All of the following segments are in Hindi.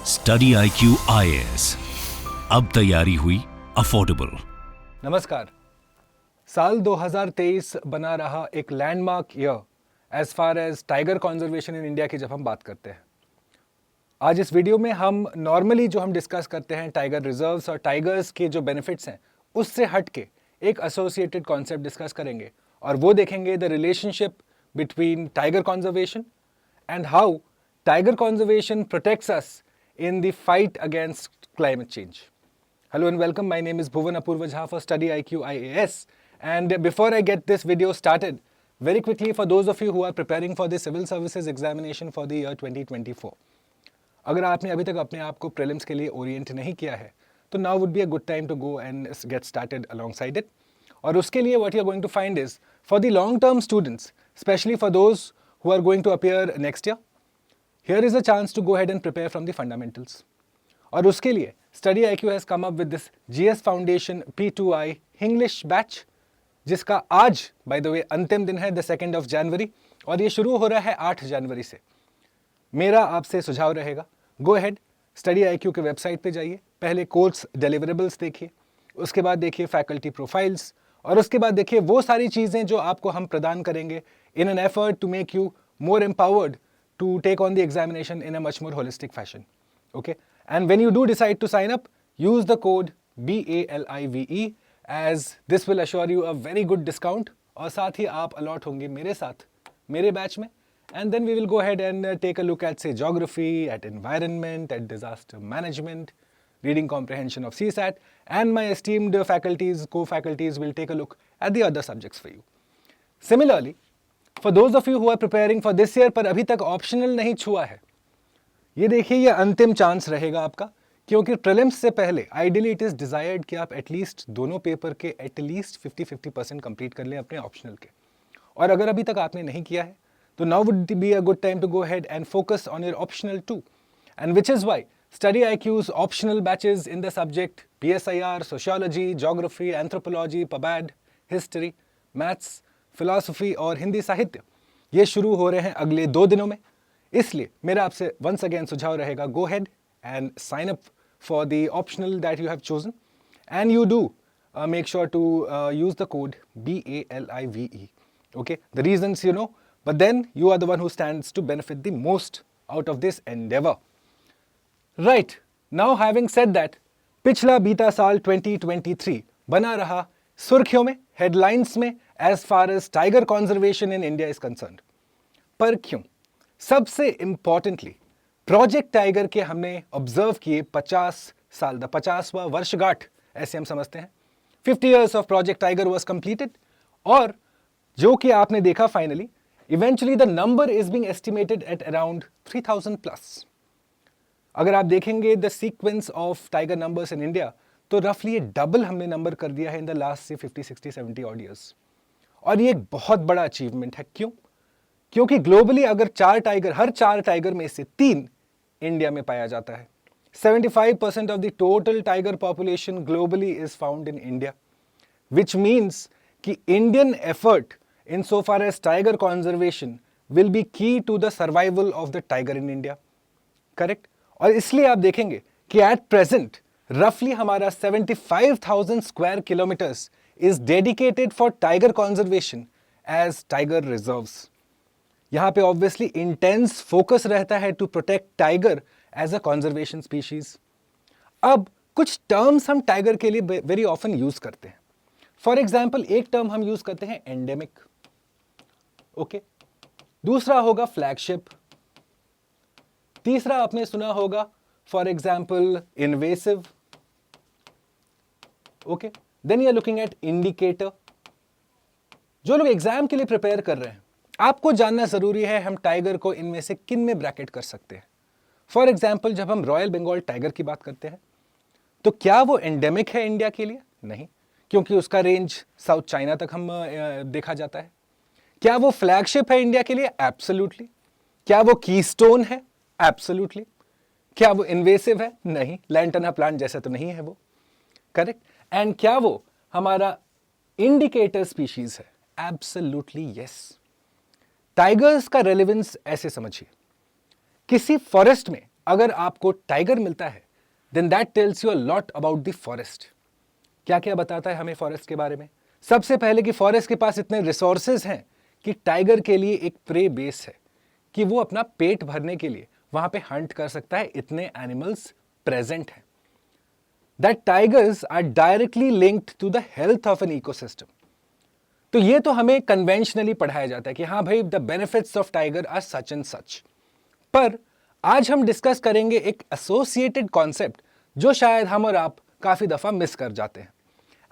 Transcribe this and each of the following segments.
स्टडी IQ IAS, अब तैयारी हुई अफोर्डेबल। नमस्कार। साल 2023 बना रहा एक landmark year as far as tiger conservation in India की जब हम बात करते हैं। आज इस वीडियो में हम नॉर्मली जो हम डिस्कस करते हैं टाइगर रिजर्व्स और टाइगर्स के जो बेनिफिट्स हैं उससे हट के एक एसोसिएटेड कॉन्सेप्ट डिस्कस करेंगे और वो देखेंगे the relationship between tiger conservation and how tiger conservation protects us in the fight against climate change. Hello and welcome. My name is Bhuvan Apurva Jha for Study IQ IAS. And before I get this video started, very quickly for those of you who are preparing for the civil services examination for the year 2024, अगर आपने अभी तक अपने आप को prelims के लिए orient नहीं किया है, तो now would be a good time to go and get started alongside it. और उसके लिए what you're going to find is for the long-term students, especially for those who are going to appear next year, here is a chance to go ahead and prepare from the fundamentals. और उसके लिए Study IQ has come up with this GS Foundation P2I English batch, जिसका आज by the way अंतिम दिन है the 2nd of January और ये शुरू हो रहा है 8 जनवरी से। मेरा आपसे सुझाव रहेगा go ahead Study IQ के वेबसाइट पे जाइए, पहले कोर्स डिलीवरेबल्स देखिए, उसके बाद देखिए फैकल्टी प्रोफाइल्स और उसके बाद देखिए वो सारी चीज़ें जो आपको हम प्रदान करेंगे in an effort to make you more empowered to take on the examination in a much more holistic fashion. Okay? And when you do decide to sign up, use the code BALIVE as this will assure you a very good discount और साथ ही आप अलॉट होंगे मेरे साथ, मेरे बैच में and then we will go ahead and take a look at say geography, at environment, at disaster management, reading comprehension of CSAT and my esteemed faculties, co-faculties will take a look at the other subjects for you. Similarly, for those of you who are preparing for this year पर अभी तक ऑप्शनल नहीं छुआ है, ये देखिए ये अंतिम चांस रहेगा आपका, क्योंकि प्रीलिम्स से पहले आइडियली इट इज़ डिज़ायर्ड कि आप एटलीस्ट दोनों पेपर के एटलीस्ट 50-50% कंप्लीट कर लें अपने ऑप्शनल के। और अगर अभी तक आपने नहीं किया है तो now would be a good time to go ahead and focus on your optional too, and which is why Study IQ's optional batches in the subject PSIR, Sociology, Geography, Anthropology, PubAd, History, Maths, Philosophy और हिंदी साहित्य ये शुरू हो रहे हैं अगले 2 दिनों में। इसलिए मेरा आपसे once again सुझाव रहेगा go ahead and sign up for the optional that you have chosen and you do make sure to use the code BALIVE. Okay, the reasons you know, but then you are the one who stands to benefit the most out of this endeavor. Right, now having said that, पिछला बीता साल 2023 बना रहा सुर्खियों में, हेडलाइंस में as far as tiger conservation in India is concerned. पर क्यों? सबसे इम्पॉर्टेंटली प्रोजेक्ट टाइगर के हमने ऑब्जर्व किए 50 साल, द 50वां वर्षगांठ ऐसे हम समझते हैं। 50 years of Project Tiger was completed और जो कि आपने देखा finally, eventually the number is being estimated at around 3000 plus. अगर आप देखेंगे the sequence of tiger numbers in India तो रफली ये डबल हमने नंबर कर दिया है इन द लास्ट से 50, 60, 70 ऑड ईयर्स। और ये एक बहुत बड़ा अचीवमेंट है। क्यों? क्योंकि ग्लोबली अगर हर 4 टाइगर में से 3 इंडिया में पाया जाता है। 75% of the total tiger population globally is found in India, which means कि Indian effort in so far as tiger conservation will be key to the survival of the tiger in India. Correct? और इसलिए आप देखेंगे कि एट प्रेजेंट रफली हमारा 75,000 square kilometres is dedicated for tiger conservation as tiger reserves. यहाँ पे obviously intense focus रहता है to protect tiger as a conservation species. अब कुछ terms हम tiger के लिए very often use करते हैं. For example, एक term हम use करते हैं endemic. Okay. दूसरा होगा flagship. तीसरा आपने सुना होगा for example invasive. Okay. Then you are looking at indicator. जो लोग एग्जाम के लिए प्रिपेयर कर रहे हैं, आपको जानना जरूरी है हम टाइगर को इनमें से किन में ब्रैकेट कर सकते हैं। फॉर एग्जाम्पल जब हम रॉयल बंगाल टाइगर की बात करते हैं तो क्या वो एंडेमिक है इंडिया के लिए? नहीं, क्योंकि उसका रेंज साउथ चाइना तक हम देखा जाता है। क्या वो फ्लैगशिप है इंडिया के लिए? एब्सोल्युटली। क्या वो कीस्टोन है? एब्सोल्युटली। क्या वो इन्वेसिव है? नहीं, लैंटना प्लांट जैसा तो नहीं है वो। करेक्ट? एंड क्या वो हमारा इंडिकेटर स्पीशीज है? Absolutely yes. टाइगर्स का रेलेवेंस ऐसे समझिए, किसी फॉरेस्ट में अगर आपको टाइगर मिलता है then that tells you a lot about the forest. क्या क्या बताता है हमें फॉरेस्ट के बारे में? सबसे पहले कि फॉरेस्ट के पास इतने रिसोर्सेज हैं कि टाइगर के लिए एक प्रे बेस है, कि वो अपना पेट भरने के लिए वहां पे हंट कर सकता है, इतने एनिमल्स प्रेजेंट हैं। That tigers are directly linked to the health of an ecosystem. तो ये तो हमें कन्वेंशनली पढ़ाया जाता है कि हाँ भाई, the benefits of tiger are such and such. पर आज हम डिस्कस करेंगे एक एसोसिएटेड कॉन्सेप्ट जो शायद हम और आप काफी दफा मिस कर जाते हैं,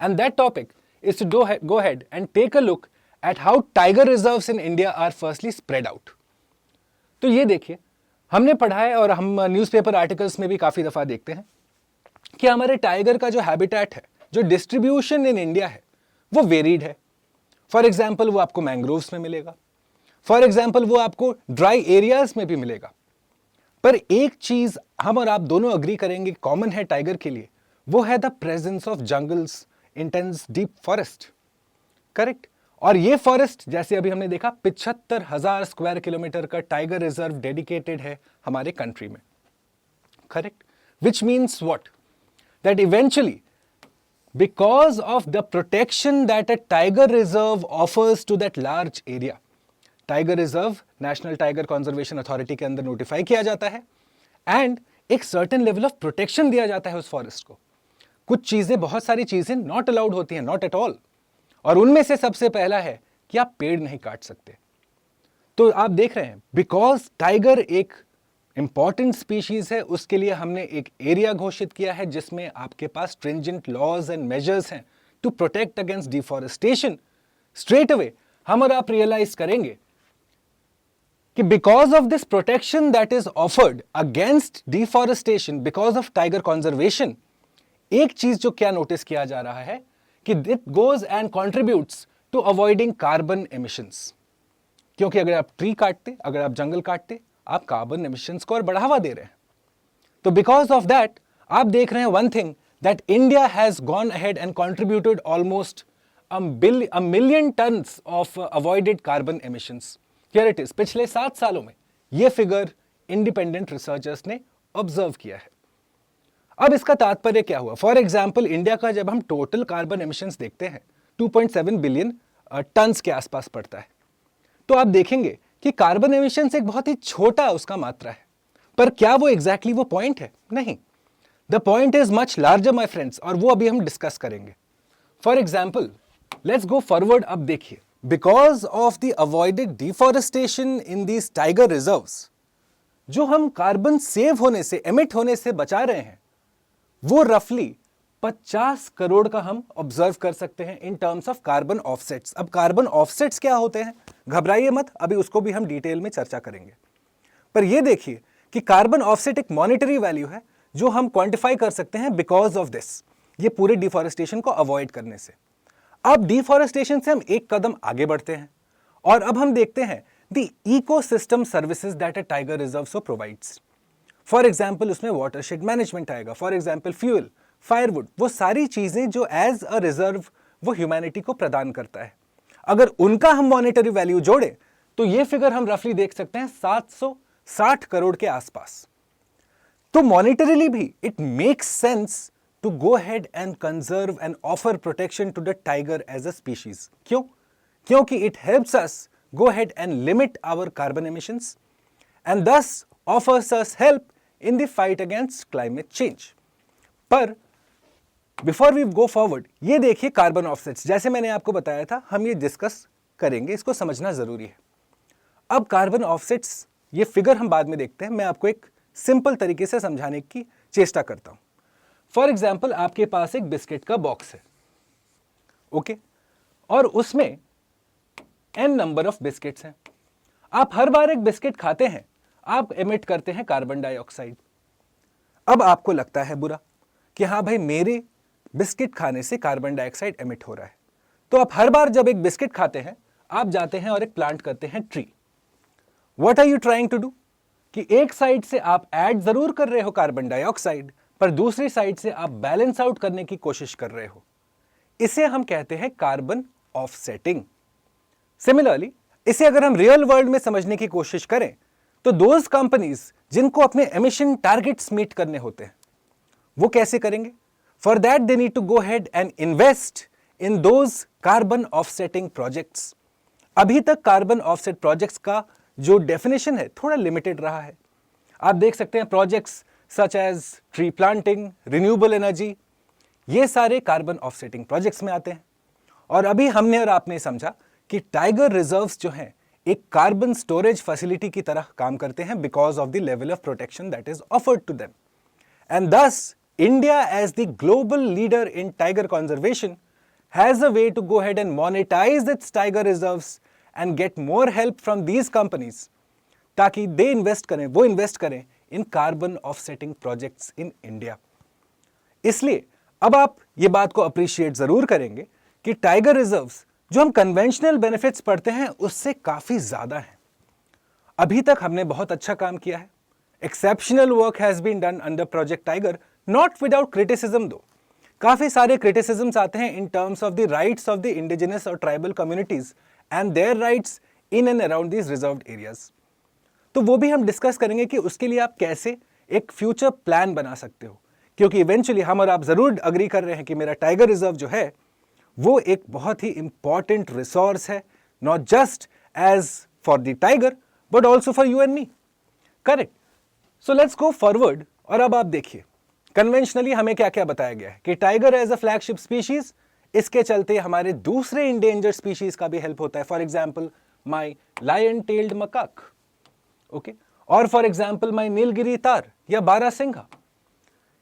and that topic is to go ahead and take a look at how tiger reserves in India are firstly spread out। तो ये देखिए, हमने पढ़ा है और हम न्यूज़पेपर आर्टिकल्स में भी काफी दफा देखते हैं कि हमारे टाइगर का जो हैबिटेट है, जो डिस्ट्रीब्यूशन इन इंडिया है, वो वेरीड है। फॉर एग्जाम्पल वो आपको मैंग्रोव्स में मिलेगा, फॉर एग्जाम्पल वो आपको ड्राई एरियाज में भी मिलेगा। पर एक चीज हम और आप दोनों अग्री करेंगे कॉमन है टाइगर के लिए, वो है the presence of jungles, intense deep forest. Correct. और ये फॉरेस्ट जैसे अभी हमने देखा 75,000 स्क्वायर किलोमीटर का टाइगर रिजर्व डेडिकेटेड है हमारे कंट्री में। Correct. Which means what? That eventually because of the protection that a tiger reserve offers to that large area, tiger reserve national tiger conservation authority के अंदर नोटिफाई किया जाता है एंड एक सर्टेन लेवल ऑफ प्रोटेक्शन दिया जाता है उस फॉरेस्ट को। कुछ चीजें, बहुत सारी चीजें नॉट अलाउड होती हैं, नॉट एट ऑल, और उनमें से सबसे पहला है कि आप पेड़ नहीं काट सकते। तो आप देख रहे हैं, बिकॉज टाइगर एक इंपॉर्टेंट स्पीशीज है, उसके लिए हमने एक एरिया घोषित किया है जिसमें आपके पास स्ट्रिंजेंट लॉज एंड मेजर्स हैं to protect against deforestation. Straight away हम और आप रियलाइज करेंगे कि because of this protection that is offered against deforestation, because of tiger conservation, एक चीज जो क्या नोटिस किया जा रहा है कि it goes and contributes to avoiding carbon emissions. क्योंकि अगर आप ट्री काटते, अगर आप जंगल काटते, आप कार्बन एमिशंस को और बढ़ावा दे रहे हैं। तो बिकॉज ऑफ दैट आप देख रहे हैं one thing, that India has gone ahead and contributed almost a million tons of avoided carbon emissions. Here it is. पिछले 7 सालों में ये फिगर इंडिपेंडेंट रिसर्चर्स ने ऑब्जर्व किया है। अब इसका तात्पर्य क्या हुआ? फॉर एग्जाम्पल, इंडिया का जब हम टोटल कार्बन एमिशंस देखते हैं 2.7 बिलियन टन्स के आसपास पड़ता है, तो आप देखेंगे कि कार्बन एमिशंस एक बहुत ही छोटा उसका मात्रा है। पर क्या वो एग्जैक्टली वो पॉइंट है? नहीं, the point is much larger my friends, और वो अभी हम डिस्कस करेंगे। For example, let's go forward. अब देखिए, because of the avoided deforestation in these tiger reserves, जो हम कार्बन सेव होने से, एमिट होने से बचा रहे हैं, वो रफली 50 करोड़ का हम ऑब्जर्व कर सकते हैं in terms of carbon offsets. अब कार्बन ऑफसेट्स क्या होते हैं, घबराइए मत, अभी उसको भी हम डिटेल में चर्चा करेंगे। पर ये देखिए कि कार्बन ऑफसेट एक मॉनिटरी वैल्यू है जो हम क्वांटिफाई कर सकते हैं बिकॉज ऑफ दिस, ये पूरे डिफॉरेस्टेशन को अवॉइड करने से। अब डिफॉरेस्टेशन से हम एक कदम आगे बढ़ते हैं और अब हम देखते हैं the ecosystem services that a tiger reserve so provides. For example, उसमें वाटरशेड मैनेजमेंट आएगा, फॉर एग्जाम्पल फ्यूल, फायरवुड, वो सारी चीजें जो एज अ रिजर्व वो ह्यूमैनिटी को प्रदान करता है। अगर उनका हम मॉनेटरी वैल्यू जोड़े तो ये फिगर हम रफली देख सकते हैं 760 करोड़ के आसपास। तो मॉनेटरीली भी it makes sense to go ahead and conserve and offer protection to the tiger as a species. क्यों? क्योंकि it helps us go ahead and limit our carbon emissions and thus offers us help in the fight against climate change. पर before we go forward, ये देखिए कार्बन ऑफसेट्स, जैसे मैंने आपको बताया था हम ये डिस्कस करेंगे, इसको समझना जरूरी है। अब कार्बन ऑफसेट्स, ये फिगर हम बाद में देखते हैं, मैं आपको एक सिंपल तरीके से समझाने की चेष्टा करता हूं। फॉर एग्जाम्पल, आपके पास एक बिस्किट का बॉक्स है, ओके, और उसमें n नंबर ऑफ बिस्किट्स हैं। आप हर बार एक बिस्किट खाते हैं, आप एमिट करते हैं कार्बन डाइऑक्साइड। अब आपको लगता है बुरा कि हाँ भाई, मेरे बिस्किट खाने से कार्बन डाइऑक्साइड एमिट हो रहा है। तो आप हर बार जब एक बिस्किट खाते हैं, आप जाते हैं और एक प्लांट करते हैं tree. What are you trying to do? कि एक साइड से आप ऐड जरूर कर रहे हो कार्बन डाइऑक्साइड, पर दूसरी साइड से आप बैलेंस आउट करने की कोशिश कर रहे हो। इसे हम कहते हैं कार्बन ऑफसेटिंग। सिमिलरली, इसे अगर हम रियल वर्ल्ड में समझने की कोशिश करें तो दोज कंपनीज जिनको अपने एमिशन टारगेट्स मीट करने होते हैं वो कैसे करेंगे? For that they need to go ahead and invest in those carbon offsetting projects. अभी तक कार्बन ऑफसेट प्रोजेक्ट्स का जो डेफिनेशन है थोड़ा लिमिटेड रहा है। आप देख सकते हैं projects such as tree planting, renewable energy, ये सारे कार्बन ऑफसेटिंग प्रोजेक्ट्स में आते हैं। और अभी हमने और आपने समझा कि टाइगर रिजर्व्स जो हैं एक कार्बन स्टोरेज फैसिलिटी की तरह काम करते हैं because of the level of protection that is offered to them. And thus India as the global leader in tiger conservation has a way to go ahead and monetize its tiger reserves and get more help from these companies ताकि they invest करें in carbon offsetting projects in India। इसलिए अब आप ये बात को अप्रिशिएट जरूर करेंगे कि टाइगर रिजर्व्स जो हम कन्वेंशनल बेनिफिट्स पढ़ते हैं उससे काफी ज्यादा हैं। अभी तक हमने बहुत अच्छा काम किया है। Exceptional work has been done under Project Tiger, not without criticism though. काफी सारे क्रिटिसिज्म्स आते हैं in terms of the rights of the indigenous और tribal communities and their rights in and around these reserved areas. तो वो भी हम डिस्कस करेंगे कि उसके लिए आप कैसे एक फ्यूचर प्लान बना सकते हो, क्योंकि इवेंचुअली हम और आप जरूर अग्री कर रहे हैं कि मेरा टाइगर रिजर्व जो है वो एक बहुत ही इंपॉर्टेंट रिसोर्स है, not just as for the tiger but also for you and me. Correct. So let's go forward. और अब आप देखिए कन्वेंशनली हमें क्या क्या बताया गया है कि tiger as a flagship species, इसके चलते हमारे दूसरे इंडेंजर्ड स्पीशीज का भी हेल्प होता है। For example my lion tailed macaque, okay, और for example my Nilgiri tahr या बारासिंघा।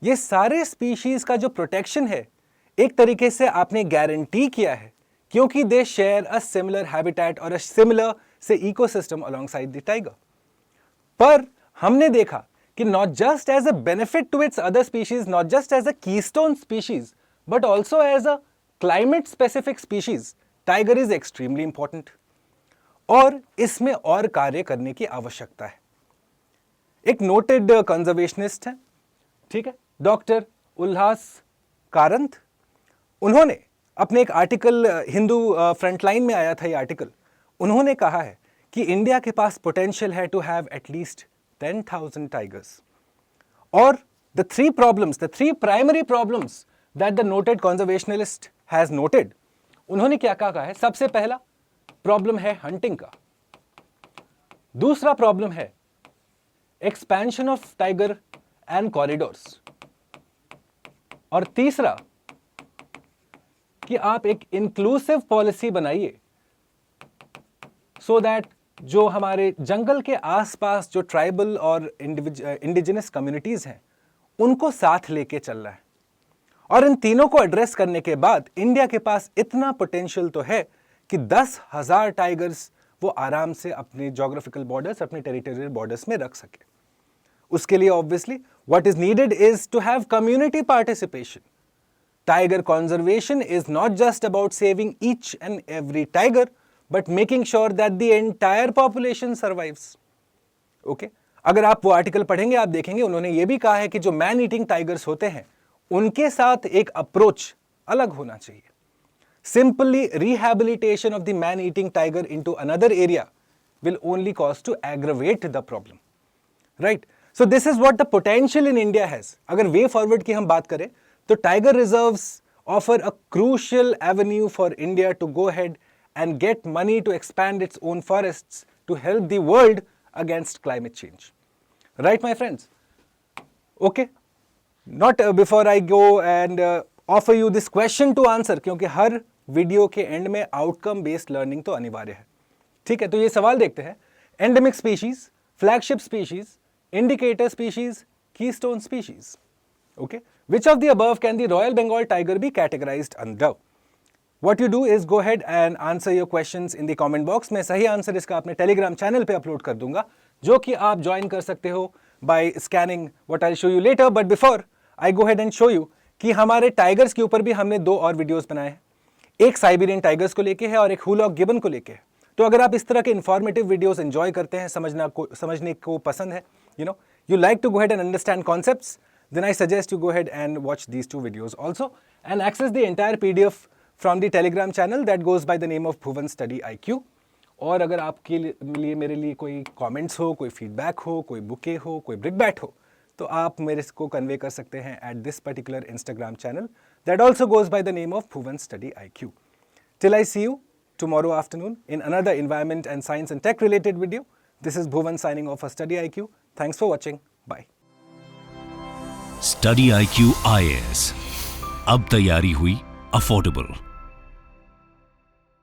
ये सारे स्पीशीज का जो प्रोटेक्शन है एक तरीके से आपने गारंटी किया है क्योंकि दे शेयर अ सिमिलर हैबिटेट और अ सिमिलर से इकोसिस्टम अलोंगसाइड द टाइगर। पर हमने देखा कि not just as a benefit to its other species, not just as a keystone species, but also as a climate specific species, tiger is extremely important। और इसमें और कार्य करने की आवश्यकता है। एक नोटेड कंजर्वेशनिस्ट है, ठीक है, डॉक्टर उल्लास कारंत। उन्होंने अपने एक आर्टिकल, हिंदू फ्रंटलाइन में आया था ये आर्टिकल, उन्होंने कहा है कि इंडिया के पास पोटेंशियल है to have at least 10,000 tigers। Or the three primary problems that the noted conservationist has noted, उन्होंने क्या कहा है? सबसे पहला प्रॉब्लम है हंटिंग का, दूसरा प्रॉब्लम है expansion of tiger and corridors, और तीसरा कि आप एक इंक्लूसिव पॉलिसी बनाइए सो दैट जो हमारे जंगल के आसपास जो ट्राइबल और इंडिजिनस कम्युनिटीज हैं उनको साथ लेके चल रहा है। और इन तीनों को एड्रेस करने के बाद इंडिया के पास इतना पोटेंशियल तो है कि 10,000 टाइगर्स वो आराम से अपने ज्योग्राफिकल बॉर्डर्स, अपने टेरिटोरियल बॉर्डर्स में रख सके। उसके लिए obviously what is needed is to have community participation. Tiger conservation is not just about saving each and every tiger but making sure that the entire population survives। okay? अगर आप वो आर्टिकल पढ़ेंगे आप देखेंगे उन्होंने ये भी कहा है कि जो मैन ईटिंग टाइगर्स होते हैं उनके साथ एक अप्रोच अलग होना चाहिए। Simply rehabilitation of the man eating tiger into another area will only cause to aggravate the problem, right? So this is what the potential in India has। अगर वे फॉरवर्ड की हम बात करें तो tiger reserves offer a crucial avenue for India to go ahead and get money to expand its own forests to help the world against climate change, right my friends? Okay, not before I go and offer you this question to answer, क्योंकि हर वीडियो के एंड में आउटकम बेस्ड लर्निंग तो अनिवार्य है। ठीक है, तो ये सवाल देखते हैं। Endemic species, flagship species, indicator species, keystone species. Okay, which of the above can the Royal Bengal tiger be categorized under? What you do is go ahead and answer your questions in the comment box। मैं सही आंसर इसका अपने टेलीग्राम चैनल पे अपलोड कर दूंगा, जो कि आप ज्वाइन कर सकते हो by scanning what I'll show you later। But before I go ahead and show you कि हमारे टाइगर्स के ऊपर भी हमने 2 और वीडियोस बनाए हैं। एक साइबेरियन टाइगर्स को लेके है और एक हुलॉक गिबन को लेके है। तो अगर आप इस तरह के इंफॉर्मेटिव वीडियोस एंजॉय करते हैं, समझने को पसंद है, you like to go ahead and understand concepts, then I suggest you go ahead and watch these 2 videos also and access the entire PDF from the Telegram channel that goes by the name of Bhuvan Study IQ। और अगर आपके लिए मेरे लिए कोई कमेंट्स हो, कोई फीडबैक हो, कोई बुके हो, कोई ब्रिक बैट हो, तो आप मेरे को कन्वे कर सकते हैं at this particular Instagram channel that also goes by the name of Bhuvan study IQ. Till I see you tomorrow afternoon in another environment and science and tech related video. This is Bhuvan signing off for Study IQ. Thanks for watching. Bye. Study IQ IAS. अब तैयारी हुई अफोर्डेबल.